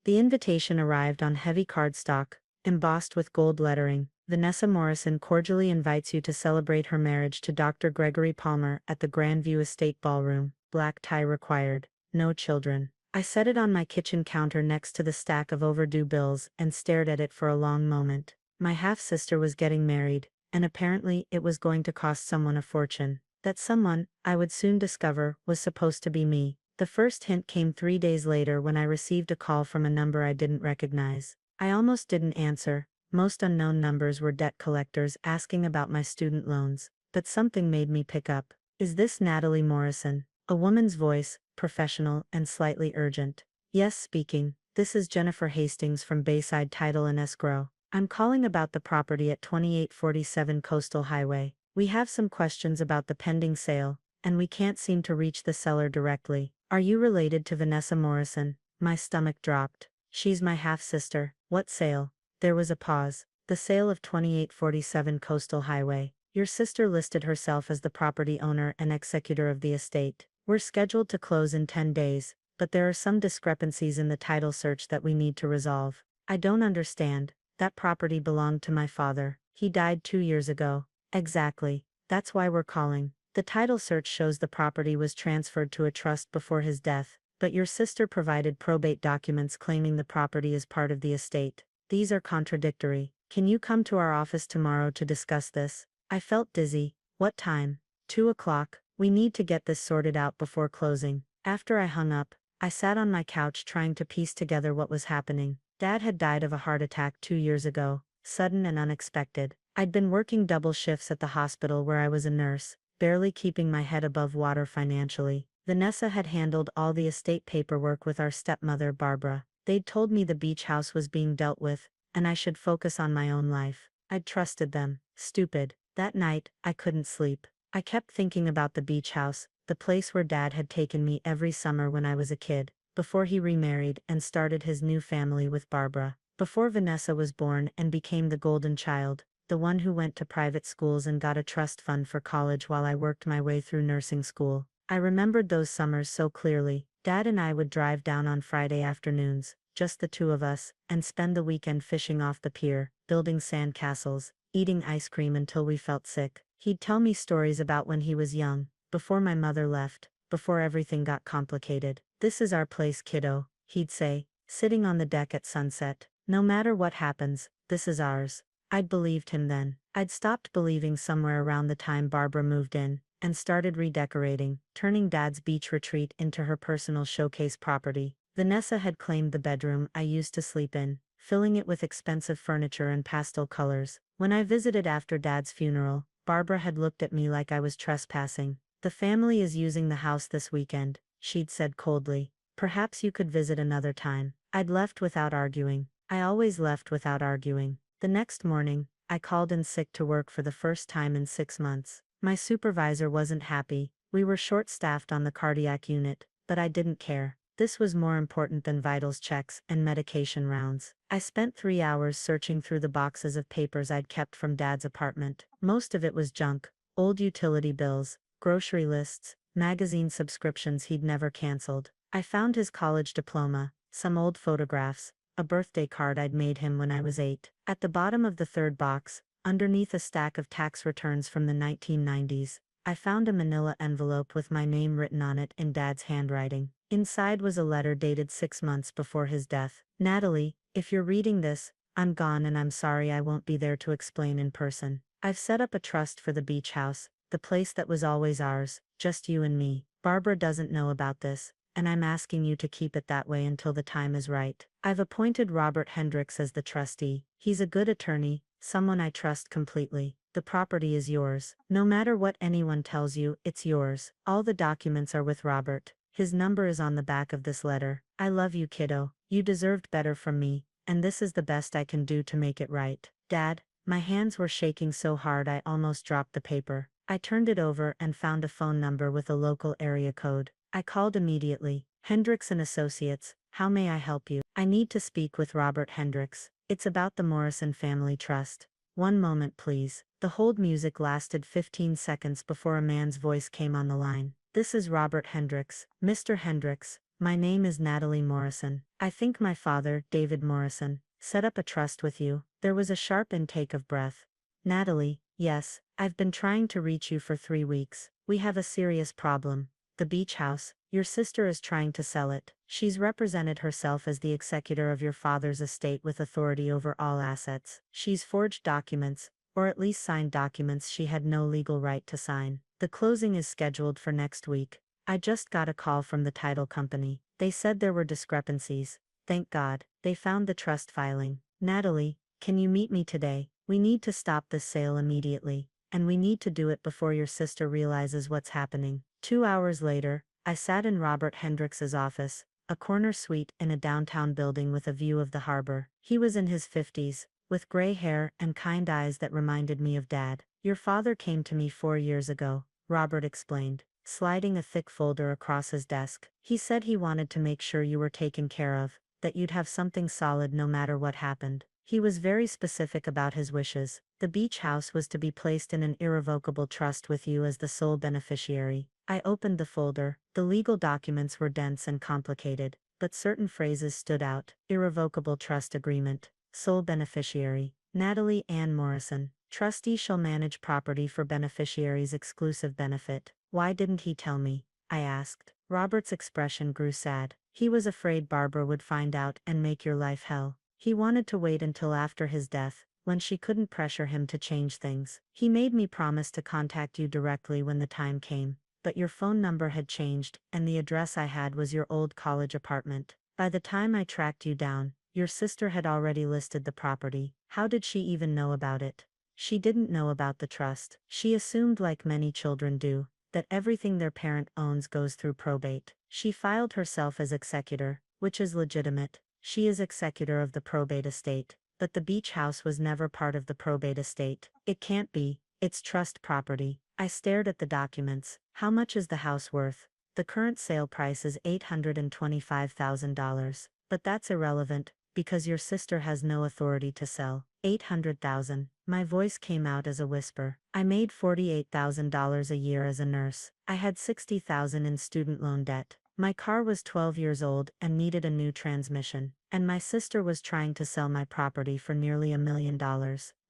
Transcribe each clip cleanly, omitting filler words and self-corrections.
The invitation arrived on heavy cardstock, embossed with gold lettering. Vanessa Morrison cordially invites you to celebrate her marriage to Dr. Gregory Palmer at the Grandview Estate Ballroom. Black tie required. No children. I set it on my kitchen counter next to the stack of overdue bills and stared at it for a long moment. My half-sister was getting married, and apparently it was going to cost someone a fortune. That someone, I would soon discover, was supposed to be me. The first hint came 3 days later when I received a call from a number I didn't recognize. I almost didn't answer. Most unknown numbers were debt collectors asking about my student loans, but something made me pick up. Is this Natalie Morrison? A woman's voice, professional and slightly urgent. Yes, speaking. This is Jennifer Hastings from Bayside Title and Escrow. I'm calling about the property at 2847 Coastal Highway. We have some questions about the pending sale, and we can't seem to reach the seller directly. Are you related to Vanessa Morrison? My stomach dropped. She's my half-sister. What sale? There was a pause. The sale of 2847 Coastal Highway. Your sister listed herself as the property owner and executor of the estate. We're scheduled to close in 10 days, but there are some discrepancies in the title search that we need to resolve. I don't understand. That property belonged to my father. He died 2 years ago. Exactly. That's why we're calling. The title search shows the property was transferred to a trust before his death, but your sister provided probate documents claiming the property is part of the estate. These are contradictory. Can you come to our office tomorrow to discuss this? I felt dizzy. What time? 2 o'clock. We need to get this sorted out before closing. After I hung up, I sat on my couch trying to piece together what was happening. Dad had died of a heart attack 2 years ago, sudden and unexpected. I'd been working double shifts at the hospital where I was a nurse, barely keeping my head above water financially. Vanessa had handled all the estate paperwork with our stepmother Barbara. They'd told me the beach house was being dealt with, and I should focus on my own life. I'd trusted them. Stupid. That night, I couldn't sleep. I kept thinking about the beach house, the place where Dad had taken me every summer when I was a kid, before he remarried and started his new family with Barbara, before Vanessa was born and became the golden child, the one who went to private schools and got a trust fund for college while I worked my way through nursing school. I remembered those summers so clearly. Dad and I would drive down on Friday afternoons, just the two of us, and spend the weekend fishing off the pier, building sand castles, eating ice cream until we felt sick. He'd tell me stories about when he was young, before my mother left, before everything got complicated. This is our place, kiddo, he'd say, sitting on the deck at sunset. No matter what happens, this is ours. I'd believed him then. I'd stopped believing somewhere around the time Barbara moved in, and started redecorating, turning Dad's beach retreat into her personal showcase property. Vanessa had claimed the bedroom I used to sleep in, filling it with expensive furniture and pastel colors. When I visited after Dad's funeral, Barbara had looked at me like I was trespassing. The family is using the house this weekend, she'd said coldly. Perhaps you could visit another time. I'd left without arguing. I always left without arguing. The next morning, I called in sick to work for the first time in 6 months. My supervisor wasn't happy. We were short-staffed on the cardiac unit, but I didn't care. This was more important than vitals checks and medication rounds. I spent 3 hours searching through the boxes of papers I'd kept from Dad's apartment. Most of it was junk, old utility bills, grocery lists, magazine subscriptions he'd never canceled. I found his college diploma, some old photographs, a birthday card I'd made him when I was 8. At the bottom of the third box, underneath a stack of tax returns from the 1990s, I found a manila envelope with my name written on it in Dad's handwriting. Inside was a letter dated 6 months before his death. Natalie, if you're reading this, I'm gone and I'm sorry I won't be there to explain in person. I've set up a trust for the beach house, the place that was always ours, just you and me. Barbara doesn't know about this, and I'm asking you to keep it that way until the time is right. I've appointed Robert Hendricks as the trustee. He's a good attorney, someone I trust completely. The property is yours. No matter what anyone tells you, it's yours. All the documents are with Robert. His number is on the back of this letter. I love you, kiddo. You deserved better from me, and this is the best I can do to make it right. Dad, my hands were shaking so hard I almost dropped the paper. I turned it over and found a phone number with a local area code. I called immediately. Hendricks and Associates, how may I help you? I need to speak with Robert Hendricks. It's about the Morrison Family Trust. One moment, please. The hold music lasted 15 seconds before a man's voice came on the line. This is Robert Hendricks. Mr. Hendricks, My name is Natalie Morrison. I think my father, David Morrison, set up a trust with you. There was a sharp intake of breath. Natalie, yes, I've been trying to reach you for 3 weeks. We have a serious problem. The beach house, your sister is trying to sell it. She's represented herself as the executor of your father's estate with authority over all assets. She's forged documents, or at least signed documents she had no legal right to sign. The closing is scheduled for next week. I just got a call from the title company. They said there were discrepancies. Thank God, they found the trust filing. Natalie, can you meet me today? We need to stop this sale immediately, and we need to do it before your sister realizes what's happening. 2 hours later, I sat in Robert Hendricks's office, a corner suite in a downtown building with a view of the harbor. He was in his 50s, with gray hair and kind eyes that reminded me of Dad. Your father came to me 4 years ago, Robert explained, sliding a thick folder across his desk. He said he wanted to make sure you were taken care of, that you'd have something solid no matter what happened. He was very specific about his wishes. The beach house was to be placed in an irrevocable trust with you as the sole beneficiary. I opened the folder. The legal documents were dense and complicated, but certain phrases stood out. Irrevocable trust agreement. Sole beneficiary. Natalie Ann Morrison. Trustee shall manage property for beneficiary's exclusive benefit. Why didn't he tell me? I asked. Robert's expression grew sad. He was afraid Barbara would find out and make your life hell. He wanted to wait until after his death, when she couldn't pressure him to change things. He made me promise to contact you directly when the time came, but your phone number had changed, and the address I had was your old college apartment. By the time I tracked you down, your sister had already listed the property. How did she even know about it? She didn't know about the trust. She assumed, like many children do, that everything their parent owns goes through probate. She filed herself as executor, which is legitimate. She is executor of the probate estate, but the beach house was never part of the probate estate. It can't be. It's trust property. I stared at the documents. How much is the house worth? The current sale price is $825,000, but that's irrelevant, because your sister has no authority to sell. $800,000. My voice came out as a whisper. I made $48,000 a year as a nurse. I had $60,000 in student loan debt. My car was 12 years old and needed a new transmission, and my sister was trying to sell my property for nearly $1 million.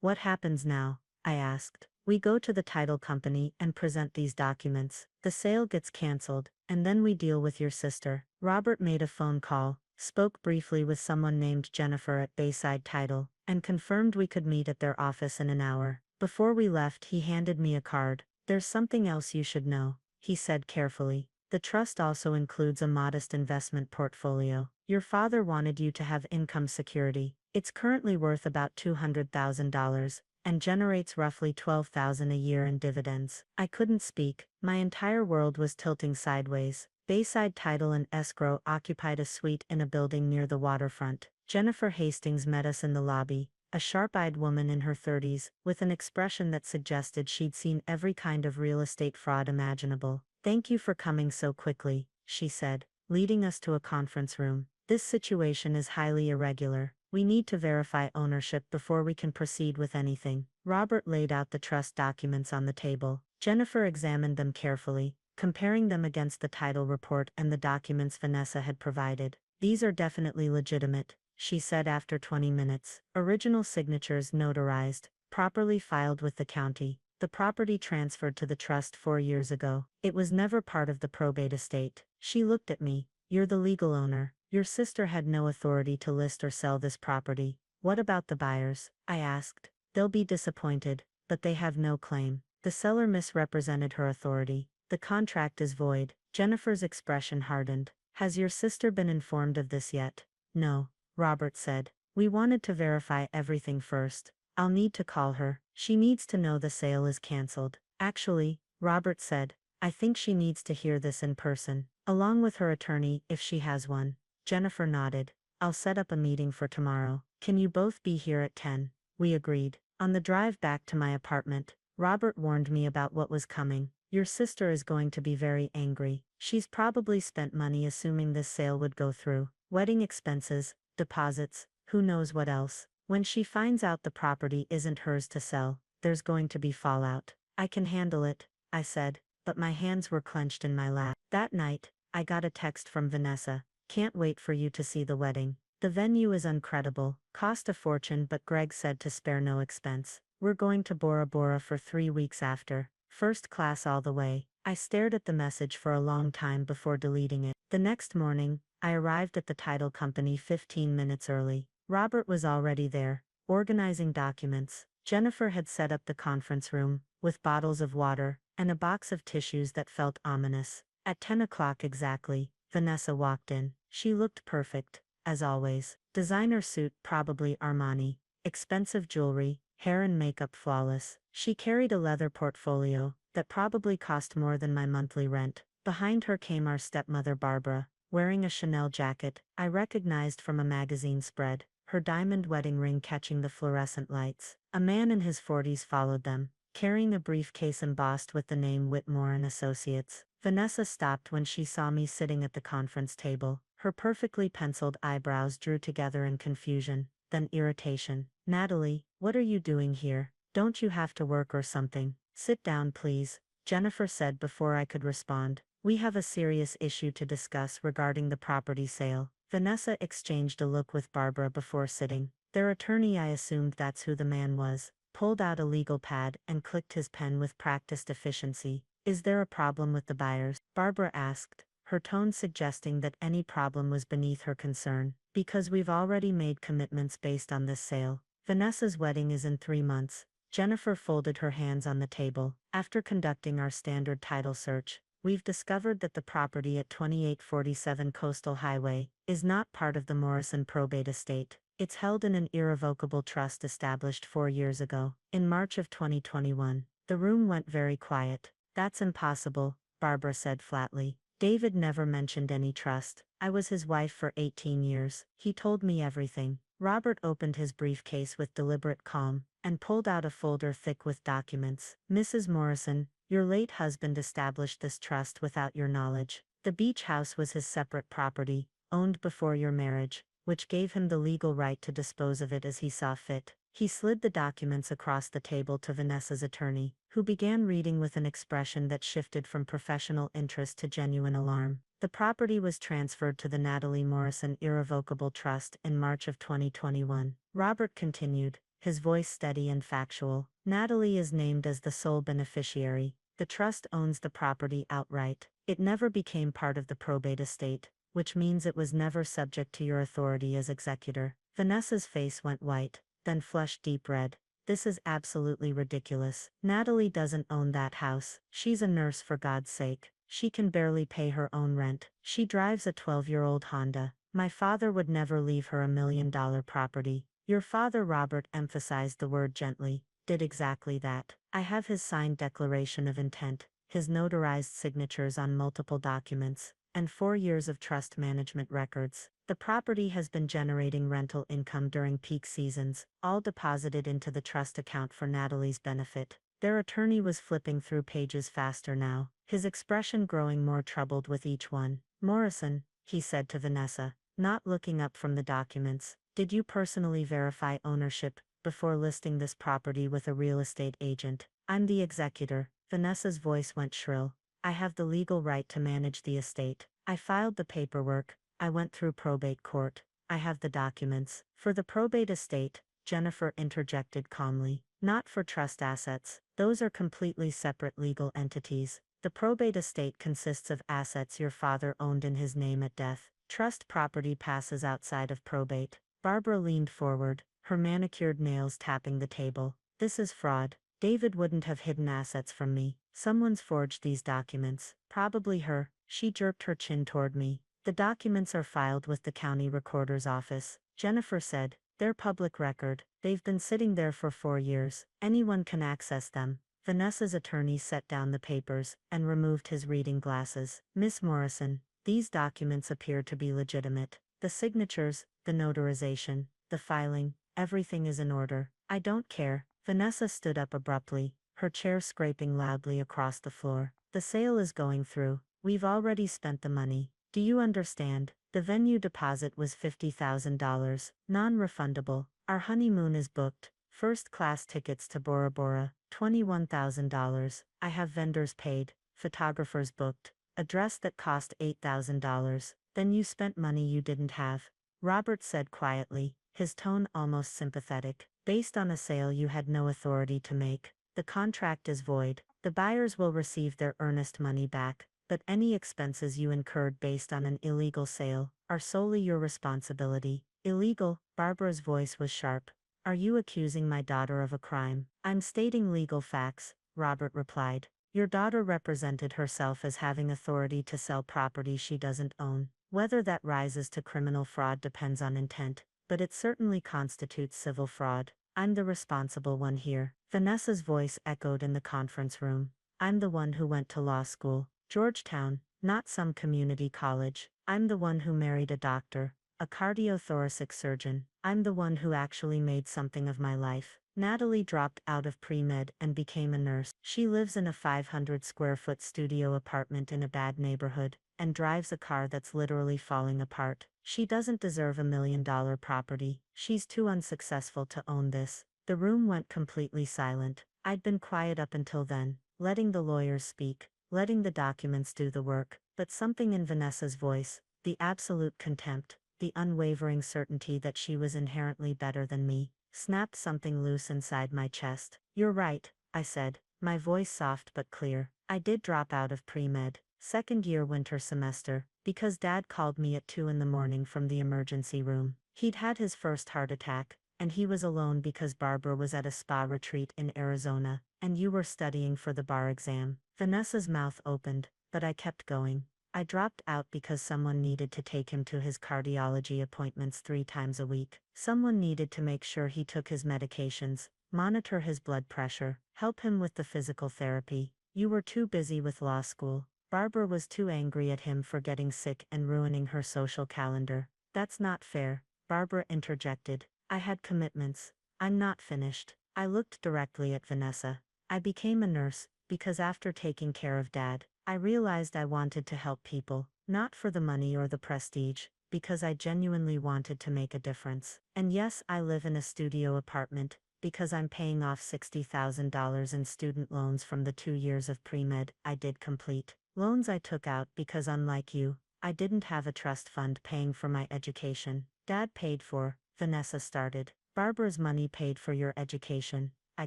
What happens now? I asked. We go to the title company and present these documents. The sale gets canceled, and then we deal with your sister. Robert made a phone call, spoke briefly with someone named Jennifer at Bayside Title, and confirmed we could meet at their office in an hour. Before we left, he handed me a card. There's something else you should know, he said carefully. The trust also includes a modest investment portfolio. Your father wanted you to have income security. It's currently worth about $200,000 and generates roughly $12,000 a year in dividends. I couldn't speak. My entire world was tilting sideways. Bayside Title and Escrow occupied a suite in a building near the waterfront. Jennifer Hastings met us in the lobby, a sharp-eyed woman in her 30s, with an expression that suggested she'd seen every kind of real estate fraud imaginable. Thank you for coming so quickly, she said, leading us to a conference room. This situation is highly irregular. We need to verify ownership before we can proceed with anything. Robert laid out the trust documents on the table. Jennifer examined them carefully, comparing them against the title report and the documents Vanessa had provided. These are definitely legitimate, she said after 20 minutes. Original signatures notarized, properly filed with the county. The property transferred to the trust 4 years ago. It was never part of the probate estate. She looked at me. You're the legal owner. Your sister had no authority to list or sell this property. What about the buyers? I asked. They'll be disappointed, but they have no claim. The seller misrepresented her authority. The contract is void. Jennifer's expression hardened. Has your sister been informed of this yet? No, Robert said. We wanted to verify everything first. I'll need to call her. She needs to know the sale is canceled. Actually, Robert said, I think she needs to hear this in person, along with her attorney if she has one. Jennifer nodded. I'll set up a meeting for tomorrow. Can you both be here at 10? We agreed. On the drive back to my apartment, Robert warned me about what was coming. Your sister is going to be very angry. She's probably spent money assuming this sale would go through. Wedding expenses, deposits, who knows what else. When she finds out the property isn't hers to sell, there's going to be fallout. I can handle it, I said, but my hands were clenched in my lap. That night, I got a text from Vanessa. Can't wait for you to see the wedding. The venue is incredible, cost a fortune, but Greg said to spare no expense. We're going to Bora Bora for 3 weeks after. First class all the way. I stared at the message for a long time before deleting it. The next morning, I arrived at the title company 15 minutes early. Robert was already there, organizing documents. Jennifer had set up the conference room, with bottles of water, and a box of tissues that felt ominous. At 10 o'clock exactly, Vanessa walked in. She looked perfect, as always. Designer suit, probably Armani. Expensive jewelry, hair and makeup flawless. She carried a leather portfolio that probably cost more than my monthly rent. Behind her came our stepmother Barbara, wearing a Chanel jacket I recognized from a magazine spread, her diamond wedding ring catching the fluorescent lights. A man in his 40s followed them, carrying a briefcase embossed with the name Whitmore and Associates. Vanessa stopped when she saw me sitting at the conference table. Her perfectly penciled eyebrows drew together in confusion, then irritation. Natalie, what are you doing here? Don't you have to work or something? Sit down, please, Jennifer said before I could respond. We have a serious issue to discuss regarding the property sale. Vanessa exchanged a look with Barbara before sitting. Their attorney, I assumed that's who the man was, pulled out a legal pad and clicked his pen with practiced efficiency. Is there a problem with the buyers? Barbara asked, her tone suggesting that any problem was beneath her concern. Because we've already made commitments based on this sale. Vanessa's wedding is in 3 months. Jennifer folded her hands on the table. After conducting our standard title search, we've discovered that the property at 2847 Coastal Highway is not part of the Morrison probate estate. It's held in an irrevocable trust established 4 years ago. In March of 2021, the room went very quiet. That's impossible, Barbara said flatly. David never mentioned any trust. I was his wife for 18 years. He told me everything. Robert opened his briefcase with deliberate calm and pulled out a folder thick with documents. Mrs. Morrison, your late husband established this trust without your knowledge. The beach house was his separate property, owned before your marriage, which gave him the legal right to dispose of it as he saw fit. He slid the documents across the table to Vanessa's attorney, who began reading with an expression that shifted from professional interest to genuine alarm. The property was transferred to the Natalie Morrison Irrevocable Trust in March of 2021. Robert continued, his voice steady and factual. Natalie is named as the sole beneficiary. The trust owns the property outright. It never became part of the probate estate, which means it was never subject to your authority as executor. Vanessa's face went white, then flushed deep red. This is absolutely ridiculous. Natalie doesn't own that house. She's a nurse, for God's sake. She can barely pay her own rent. She drives a 12-year-old Honda. My father would never leave her $1 million property. Your father, Robert emphasized the word gently, did exactly that. I have his signed declaration of intent, his notarized signatures on multiple documents, and 4 years of trust management records. The property has been generating rental income during peak seasons, all deposited into the trust account for Natalie's benefit. Their attorney was flipping through pages faster now, his expression growing more troubled with each one. Morrison, he said to Vanessa, not looking up from the documents, did you personally verify ownership before listing this property with a real estate agent? I'm the executor. Vanessa's voice went shrill. I have the legal right to manage the estate. I filed the paperwork. I went through probate court. I have the documents. For the probate estate, Jennifer interjected calmly. Not for trust assets. Those are completely separate legal entities. The probate estate consists of assets your father owned in his name at death. Trust property passes outside of probate. Barbara leaned forward, her manicured nails tapping the table. This is fraud. David wouldn't have hidden assets from me. Someone's forged these documents. Probably her. She jerked her chin toward me. The documents are filed with the county recorder's office, Jennifer said. They're public record. They've been sitting there for 4 years. Anyone can access them. Vanessa's attorney set down the papers and removed his reading glasses. Miss Morrison, these documents appear to be legitimate. The signatures, the notarization, the filing, everything is in order. I don't care. Vanessa stood up abruptly, her chair scraping loudly across the floor. The sale is going through. We've already spent the money. Do you understand? The venue deposit was $50,000, non-refundable. Our honeymoon is booked. First-class tickets to Bora Bora, $21,000. I have vendors paid, photographers booked, a dress that cost $8,000. Then you spent money you didn't have, Robert said quietly, his tone almost sympathetic. Based on a sale you had no authority to make. The contract is void. The buyers will receive their earnest money back, but any expenses you incurred based on an illegal sale are solely your responsibility. Illegal? Barbara's voice was sharp. Are you accusing my daughter of a crime? I'm stating legal facts, Robert replied. Your daughter represented herself as having authority to sell property she doesn't own. Whether that rises to criminal fraud depends on intent, but it certainly constitutes civil fraud. I'm the responsible one here. Vanessa's voice echoed in the conference room. I'm the one who went to law school, Georgetown, not some community college. I'm the one who married a doctor, a cardiothoracic surgeon. I'm the one who actually made something of my life. Natalie dropped out of pre-med and became a nurse. She lives in a 500-square-foot studio apartment in a bad neighborhood, and drives a car that's literally falling apart. She doesn't deserve $1 million property. She's too unsuccessful to own this. The room went completely silent. I'd been quiet up until then, letting the lawyers speak, letting the documents do the work, but something in Vanessa's voice, the absolute contempt, the unwavering certainty that she was inherently better than me, snapped something loose inside my chest. You're right, I said, my voice soft but clear. I did drop out of pre-med, second year winter semester, because Dad called me at 2 in the morning from the emergency room. He'd had his first heart attack, and he was alone because Barbara was at a spa retreat in Arizona, and you were studying for the bar exam. Vanessa's mouth opened, but I kept going. I dropped out because someone needed to take him to his cardiology appointments 3 times a week. Someone needed to make sure he took his medications, monitor his blood pressure, help him with the physical therapy. You were too busy with law school. Barbara was too angry at him for getting sick and ruining her social calendar. That's not fair, Barbara interjected. I had commitments. I'm not finished. I looked directly at Vanessa. I became a nurse, because after taking care of Dad, I realized I wanted to help people, not for the money or the prestige, because I genuinely wanted to make a difference. And yes, I live in a studio apartment, because I'm paying off $60,000 in student loans from the 2 years of pre-med I did complete. Loans I took out because, unlike you, I didn't have a trust fund paying for my education. Dad paid for, Vanessa started. Barbara's money paid for your education, I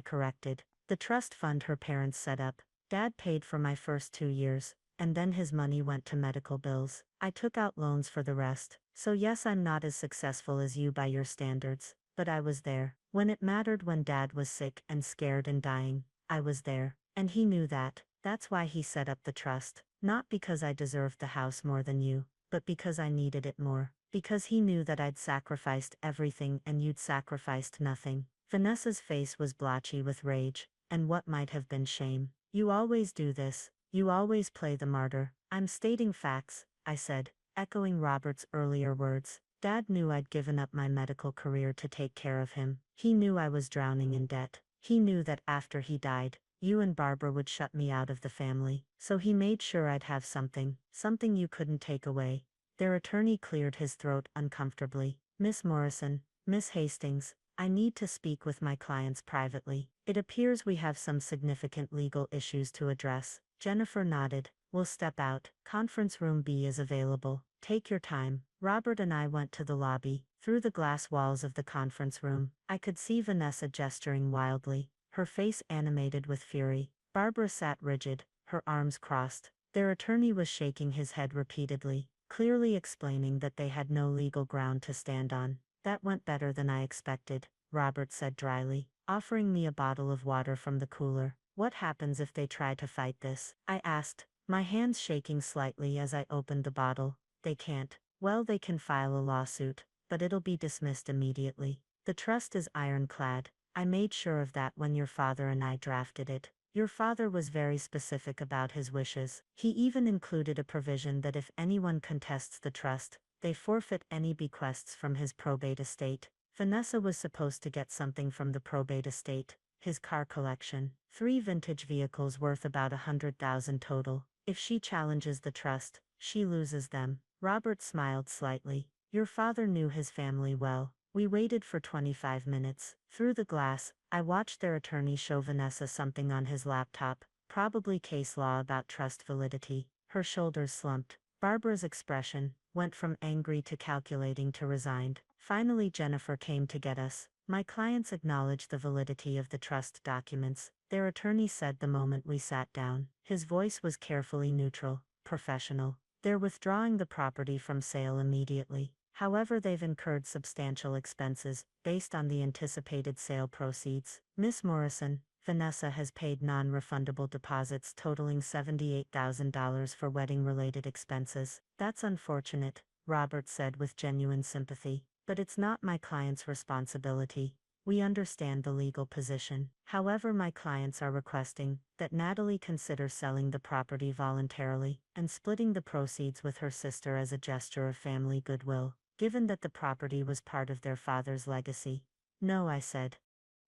corrected. The trust fund her parents set up. Dad paid for my first 2 years, and then his money went to medical bills. I took out loans for the rest. So yes, I'm not as successful as you by your standards, but I was there. When it mattered, when Dad was sick and scared and dying, I was there. And he knew that. That's why he set up the trust. Not because I deserved the house more than you, but because I needed it more. Because he knew that I'd sacrificed everything and you'd sacrificed nothing. Vanessa's face was blotchy with rage, and what might have been shame. You always do this. You always play the martyr. I'm stating facts, I said, echoing Robert's earlier words. Dad knew I'd given up my medical career to take care of him. He knew I was drowning in debt. He knew that after he died, you and Barbara would shut me out of the family. So he made sure I'd have something you couldn't take away. Their attorney cleared his throat uncomfortably. Miss Morrison, Miss Hastings, I need to speak with my clients privately. It appears we have some significant legal issues to address. Jennifer nodded. We'll step out. Conference room B is available. Take your time. Robert and I went to the lobby. Through the glass walls of the conference room, I could see Vanessa gesturing wildly, her face animated with fury. Barbara sat rigid, her arms crossed. Their attorney was shaking his head repeatedly, clearly explaining that they had no legal ground to stand on. That went better than I expected, Robert said dryly, offering me a bottle of water from the cooler. What happens if they try to fight this? I asked, my hands shaking slightly as I opened the bottle. They can't. Well, they can file a lawsuit, but it'll be dismissed immediately. The trust is ironclad. I made sure of that when your father and I drafted it. Your father was very specific about his wishes. He even included a provision that if anyone contests the trust, they forfeit any bequests from his probate estate. Vanessa was supposed to get something from the probate estate, his car collection, 3 vintage vehicles worth about $100,000 total. If she challenges the trust, she loses them. Robert smiled slightly. Your father knew his family well. We waited for 25 minutes. Through the glass, I watched their attorney show Vanessa something on his laptop, probably case law about trust validity. Her shoulders slumped. Barbara's expression went from angry to calculating to resigned. Finally, Jennifer came to get us. My clients acknowledged the validity of the trust documents, their attorney said the moment we sat down. His voice was carefully neutral, professional. They're withdrawing the property from sale immediately. However, they've incurred substantial expenses based on the anticipated sale proceeds. Miss Morrison, Vanessa has paid non-refundable deposits totaling $78,000 for wedding-related expenses. That's unfortunate, Robert said with genuine sympathy. But it's not my client's responsibility. We understand the legal position. However, my clients are requesting that Natalie consider selling the property voluntarily and splitting the proceeds with her sister as a gesture of family goodwill, given that the property was part of their father's legacy. No, I said.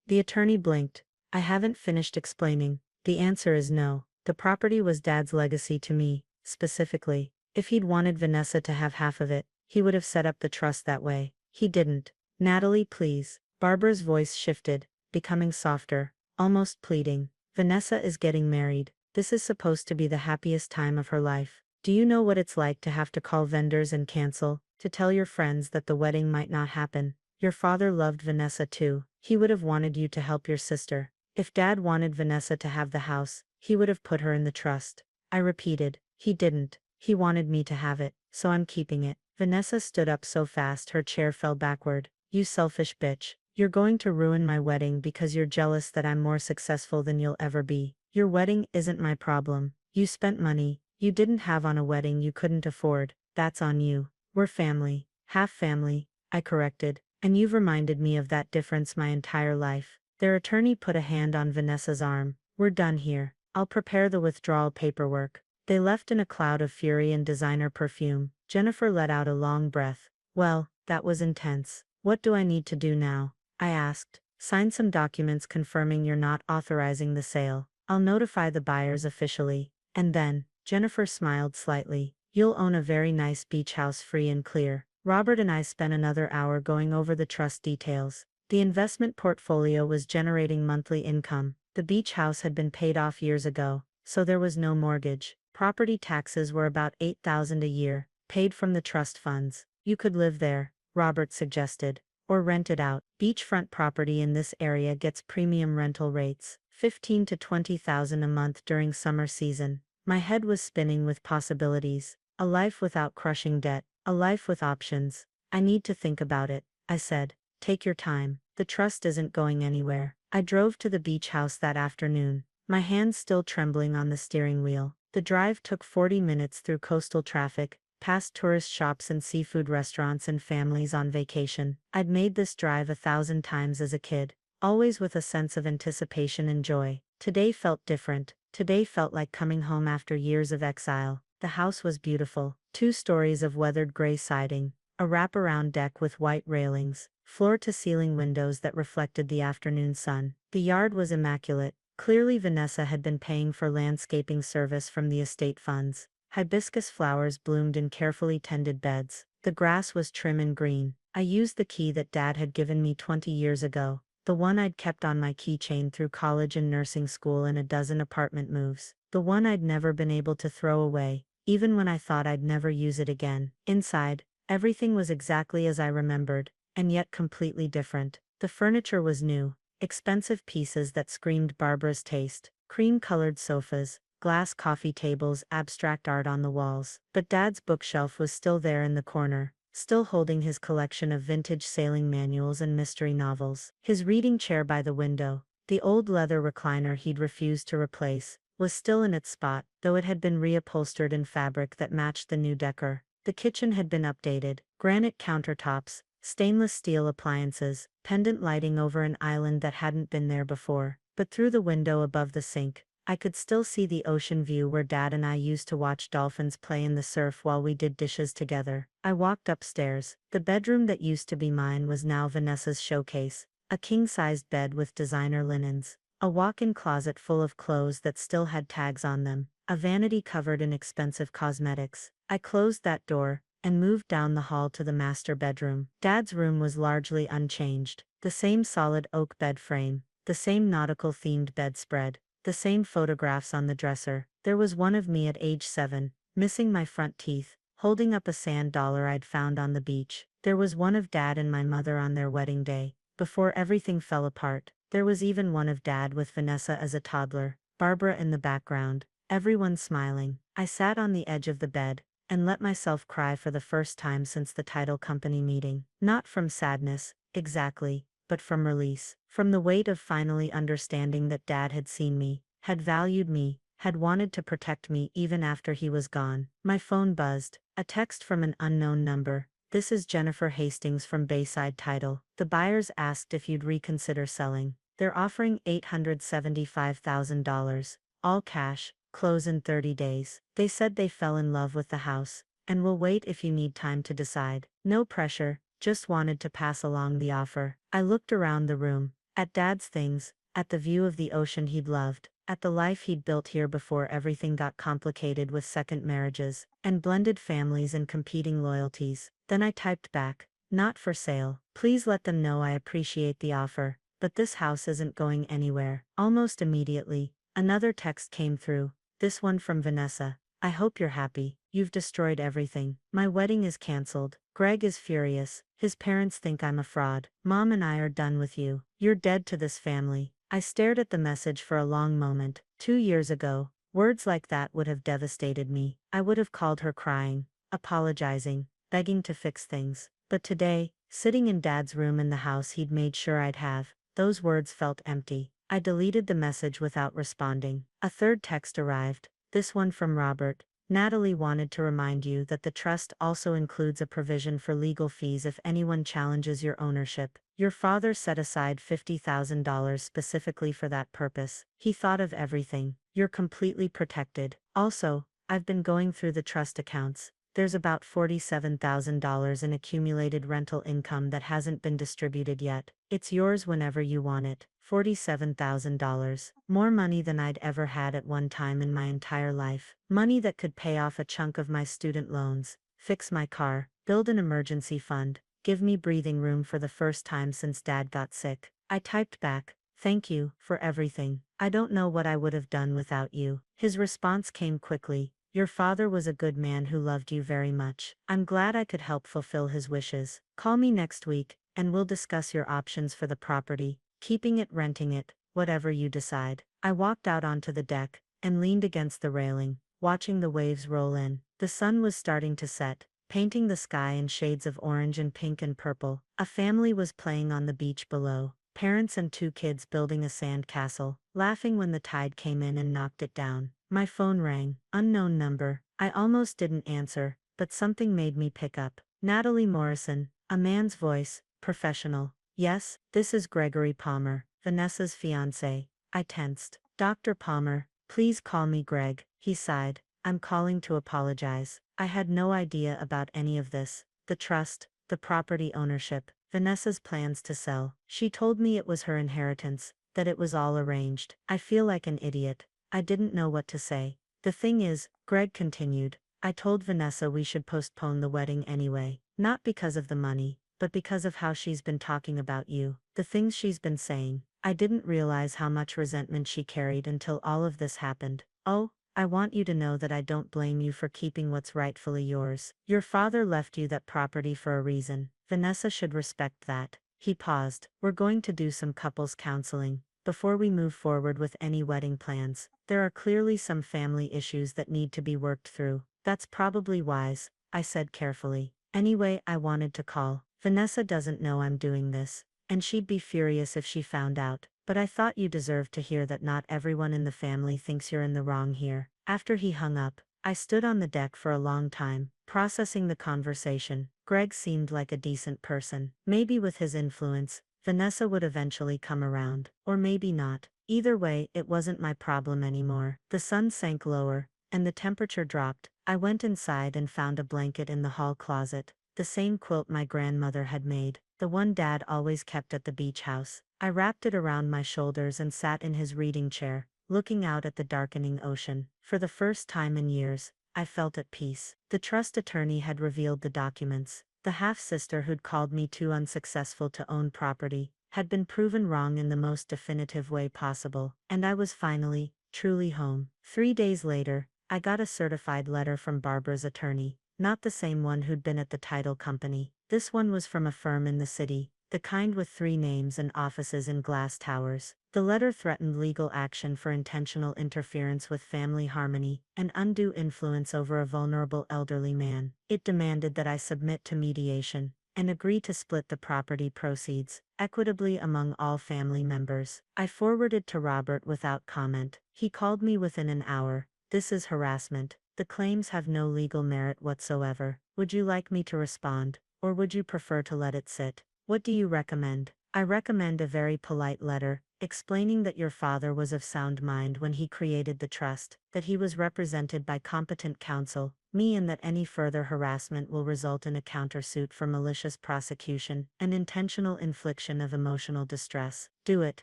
The attorney blinked. I haven't finished explaining. The answer is no. The property was Dad's legacy to me, specifically. If he'd wanted Vanessa to have half of it, he would have set up the trust that way. He didn't. Natalie, please. Barbara's voice shifted, becoming softer, almost pleading. Vanessa is getting married. This is supposed to be the happiest time of her life. Do you know what it's like to have to call vendors and cancel, to tell your friends that the wedding might not happen? Your father loved Vanessa too. He would have wanted you to help your sister. If Dad wanted Vanessa to have the house, he would have put her in the trust. I repeated. He didn't. He wanted me to have it, so I'm keeping it. Vanessa stood up so fast her chair fell backward. You selfish bitch. You're going to ruin my wedding because you're jealous that I'm more successful than you'll ever be. Your wedding isn't my problem. You spent money you didn't have on a wedding you couldn't afford. That's on you. We're family. Half family, I corrected. And you've reminded me of that difference my entire life. Their attorney put a hand on Vanessa's arm. We're done here. I'll prepare the withdrawal paperwork. They left in a cloud of fury and designer perfume. Jennifer let out a long breath. Well, that was intense. What do I need to do now? I asked. Sign some documents confirming you're not authorizing the sale. I'll notify the buyers officially. And then, Jennifer smiled slightly. You'll own a very nice beach house free and clear. Robert and I spent another hour going over the trust details. The investment portfolio was generating monthly income. The beach house had been paid off years ago, so there was no mortgage. Property taxes were about $8,000 a year, paid from the trust funds. You could live there, Robert suggested, or rent it out. Beachfront property in this area gets premium rental rates, $15,000 to $20,000 a month during summer season. My head was spinning with possibilities. A life without crushing debt, a life with options. I need to think about it, I said. Take your time. The trust isn't going anywhere. I drove to the beach house that afternoon, my hands still trembling on the steering wheel. The drive took 40 minutes through coastal traffic, past tourist shops and seafood restaurants and families on vacation. I'd made this drive 1,000 times as a kid, always with a sense of anticipation and joy. Today felt different. Today felt like coming home after years of exile. The house was beautiful. 2 stories of weathered gray siding, a wraparound deck with white railings, floor-to-ceiling windows that reflected the afternoon sun. The yard was immaculate. Clearly Vanessa had been paying for landscaping service from the estate funds. Hibiscus flowers bloomed in carefully tended beds. The grass was trim and green. I used the key that Dad had given me 20 years ago, the one I'd kept on my keychain through college and nursing school and a dozen apartment moves, the one I'd never been able to throw away, even when I thought I'd never use it again. Inside, everything was exactly as I remembered, and yet completely different. The furniture was new, expensive pieces that screamed Barbara's taste, cream-colored sofas, glass coffee tables, abstract art on the walls. But Dad's bookshelf was still there in the corner, still holding his collection of vintage sailing manuals and mystery novels. His reading chair by the window, the old leather recliner he'd refused to replace, was still in its spot, though it had been reupholstered in fabric that matched the new decor. The kitchen had been updated, granite countertops, stainless steel appliances, pendant lighting over an island that hadn't been there before. But through the window above the sink, I could still see the ocean view where Dad and I used to watch dolphins play in the surf while we did dishes together. I walked upstairs. The bedroom that used to be mine was now Vanessa's showcase, a king-sized bed with designer linens, a walk-in closet full of clothes that still had tags on them, a vanity covered in expensive cosmetics. I closed that door and moved down the hall to the master bedroom. Dad's room was largely unchanged, the same solid oak bed frame, the same nautical-themed bedspread, the same photographs on the dresser. There was one of me at age 7, missing my front teeth, holding up a sand dollar I'd found on the beach. There was one of Dad and my mother on their wedding day, before everything fell apart. There was even one of Dad with Vanessa as a toddler, Barbara in the background, everyone smiling. I sat on the edge of the bed and let myself cry for the first time since the title company meeting. Not from sadness, exactly, but from release. From the weight of finally understanding that Dad had seen me, had valued me, had wanted to protect me even after he was gone. My phone buzzed, a text from an unknown number. "This is Jennifer Hastings from Bayside Title. The buyers asked if you'd reconsider selling. They're offering $875,000, all cash, close in 30 days. They said they fell in love with the house, and will wait if you need time to decide. No pressure, just wanted to pass along the offer." I looked around the room, at Dad's things, at the view of the ocean he'd loved, at the life he'd built here before everything got complicated with second marriages, and blended families and competing loyalties. Then I typed back, "Not for sale. Please let them know I appreciate the offer, but this house isn't going anywhere." Almost immediately, another text came through, this one from Vanessa. "I hope you're happy. You've destroyed everything. My wedding is cancelled. Greg is furious. His parents think I'm a fraud. Mom and I are done with you. You're dead to this family." I stared at the message for a long moment. 2 years ago, words like that would have devastated me. I would have called her crying, apologizing, begging to fix things. But today, sitting in Dad's room in the house he'd made sure I'd have, those words felt empty. I deleted the message without responding. A third text arrived, this one from Robert. "Natalie wanted to remind you that the trust also includes a provision for legal fees if anyone challenges your ownership. Your father set aside $50,000 specifically for that purpose. He thought of everything. You're completely protected. Also, I've been going through the trust accounts. There's about $47,000 in accumulated rental income that hasn't been distributed yet. It's yours whenever you want it." $47,000. More money than I'd ever had at one time in my entire life. Money that could pay off a chunk of my student loans, fix my car, build an emergency fund, give me breathing room for the first time since Dad got sick. I typed back, "Thank you for everything. I don't know what I would have done without you." His response came quickly. "Your father was a good man who loved you very much. I'm glad I could help fulfill his wishes. Call me next week, and we'll discuss your options for the property, keeping it, renting it, whatever you decide." I walked out onto the deck, and leaned against the railing, watching the waves roll in. The sun was starting to set, painting the sky in shades of orange and pink and purple. A family was playing on the beach below, parents and 2 kids building a sand castle, laughing when the tide came in and knocked it down. My phone rang, unknown number. I almost didn't answer, but something made me pick up. Natalie Morrison, a man's voice, professional. "Yes, this is Gregory Palmer, Vanessa's fiancé." I tensed. "Dr. Palmer, please call me Greg," he sighed. "I'm calling to apologize. I had no idea about any of this. The trust, the property ownership, Vanessa's plans to sell. She told me it was her inheritance, that it was all arranged. I feel like an idiot. I didn't know what to say." "The thing is," Greg continued, "I told Vanessa we should postpone the wedding anyway. Not because of the money, but because of how she's been talking about you. The things she's been saying. I didn't realize how much resentment she carried until all of this happened. Oh, I want you to know that I don't blame you for keeping what's rightfully yours. Your father left you that property for a reason. Vanessa should respect that." He paused. "We're going to do some couples counseling before we move forward with any wedding plans. There are clearly some family issues that need to be worked through." "That's probably wise," I said carefully. "Anyway, I wanted to call. Vanessa doesn't know I'm doing this, and she'd be furious if she found out. But I thought you deserved to hear that not everyone in the family thinks you're in the wrong here." After he hung up, I stood on the deck for a long time, processing the conversation. Greg seemed like a decent person. Maybe with his influence, Vanessa would eventually come around. Or maybe not. Either way, it wasn't my problem anymore. The sun sank lower, and the temperature dropped. I went inside and found a blanket in the hall closet, the same quilt my grandmother had made, the one Dad always kept at the beach house. I wrapped it around my shoulders and sat in his reading chair, looking out at the darkening ocean. For the first time in years, I felt at peace. The trust attorney had revealed the documents. The half-sister who'd called me too unsuccessful to own property had been proven wrong in the most definitive way possible, and I was finally, truly home. 3 days later, I got a certified letter from Barbara's attorney, not the same one who'd been at the title company. This one was from a firm in the city, the kind with 3 names and offices in glass towers. The letter threatened legal action for intentional interference with family harmony and undue influence over a vulnerable elderly man. It demanded that I submit to mediation and agree to split the property proceeds equitably among all family members. I forwarded to Robert without comment. He called me within an hour. This is harassment. The claims have no legal merit whatsoever. Would you like me to respond, or would you prefer to let it sit? What do you recommend? I recommend a very polite letter, explaining that your father was of sound mind when he created the trust, that he was represented by competent counsel, me, and that any further harassment will result in a countersuit for malicious prosecution and intentional infliction of emotional distress. Do it.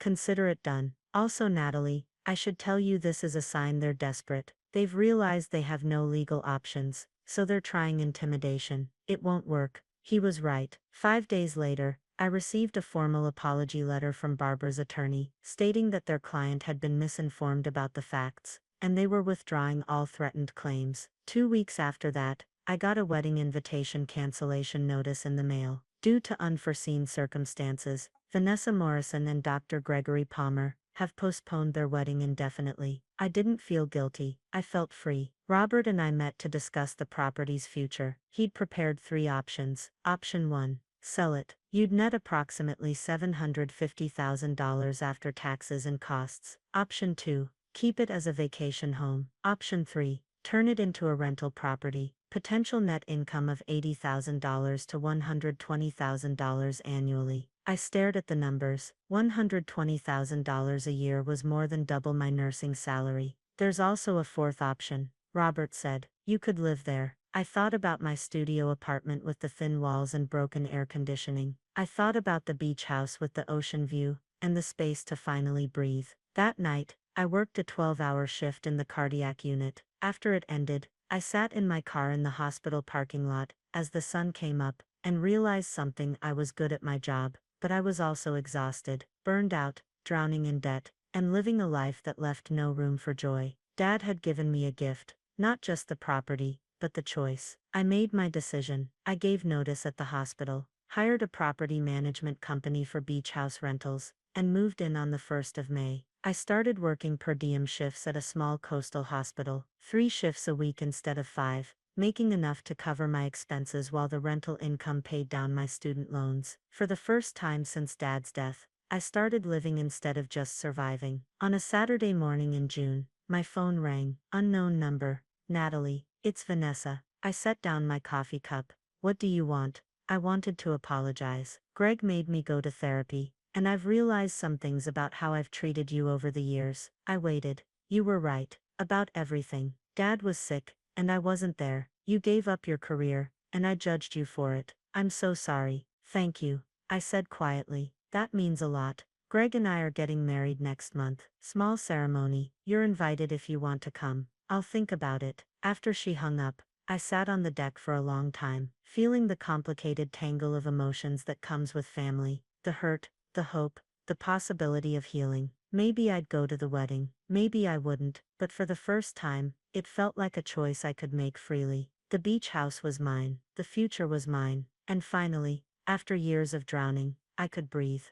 Consider it done. Also, Natalie, I should tell you this is a sign they're desperate. They've realized they have no legal options, so they're trying intimidation. It won't work. He was right. 5 days later, I received a formal apology letter from Barbara's attorney, stating that their client had been misinformed about the facts, and they were withdrawing all threatened claims. 2 weeks after that, I got a wedding invitation cancellation notice in the mail. Due to unforeseen circumstances, Vanessa Morrison and Dr. Gregory Palmer have postponed their wedding indefinitely. I didn't feel guilty. I felt free. Robert and I met to discuss the property's future. He'd prepared 3 options. Option 1. Sell it. You'd net approximately $750,000 after taxes and costs. Option 2. Keep it as a vacation home. Option 3. Turn it into a rental property. Potential net income of $80,000 to $120,000 annually. I stared at the numbers. $120,000 a year was more than double my nursing salary. There's also a 4th option, Robert said. You could live there. I thought about my studio apartment with the thin walls and broken air conditioning. I thought about the beach house with the ocean view and the space to finally breathe. That night, I worked a 12-hour shift in the cardiac unit. After it ended, I sat in my car in the hospital parking lot as the sun came up and realized something. I was good at my job, but I was also exhausted, burned out, drowning in debt, and living a life that left no room for joy. Dad had given me a gift, not just the property, but the choice. I made my decision. I gave notice at the hospital, hired a property management company for beach house rentals, and moved in on the 1st of May. I started working per diem shifts at a small coastal hospital, 3 shifts a week instead of 5, making enough to cover my expenses while the rental income paid down my student loans. For the first time since Dad's death, I started living instead of just surviving. On a Saturday morning in June, my phone rang. Unknown number. Natalie, it's Vanessa. I set down my coffee cup. What do you want? I wanted to apologize. Greg made me go to therapy, and I've realized some things about how I've treated you over the years. I waited. You were right. About everything. Dad was sick, and I wasn't there. You gave up your career, and I judged you for it. I'm so sorry. Thank you, I said quietly. That means a lot. Greg and I are getting married next month. Small ceremony. You're invited if you want to come. I'll think about it. After she hung up, I sat on the deck for a long time, feeling the complicated tangle of emotions that comes with family, the hurt, the hope, the possibility of healing. Maybe I'd go to the wedding, maybe I wouldn't, but for the first time, it felt like a choice I could make freely. The beach house was mine, the future was mine, and finally, after years of drowning, I could breathe.